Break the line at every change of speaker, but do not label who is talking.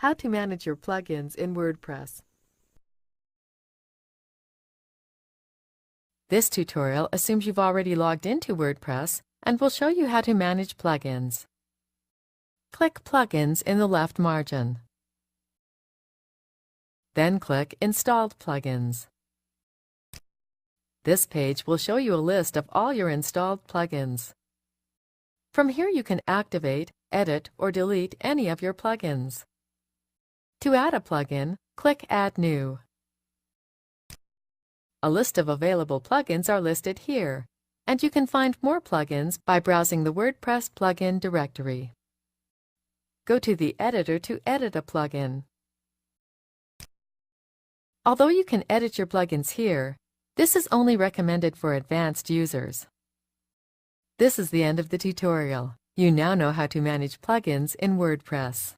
how to manage your plugins in WordPress. This tutorial assumes you've already logged into WordPress and will show you how to manage plugins. Click Plugins in the left margin. Then click Installed Plugins. This page will show you a list of all your installed plugins. From here you can activate, edit, or delete any of your plugins. To add a plugin, click Add New. A list of available plugins are listed here, and you can find more plugins by browsing the WordPress plugin directory. Go to the editor to edit a plugin. Although you can edit your plugins here, this is only recommended for advanced users. This is the end of the tutorial. You now know how to manage plugins in WordPress.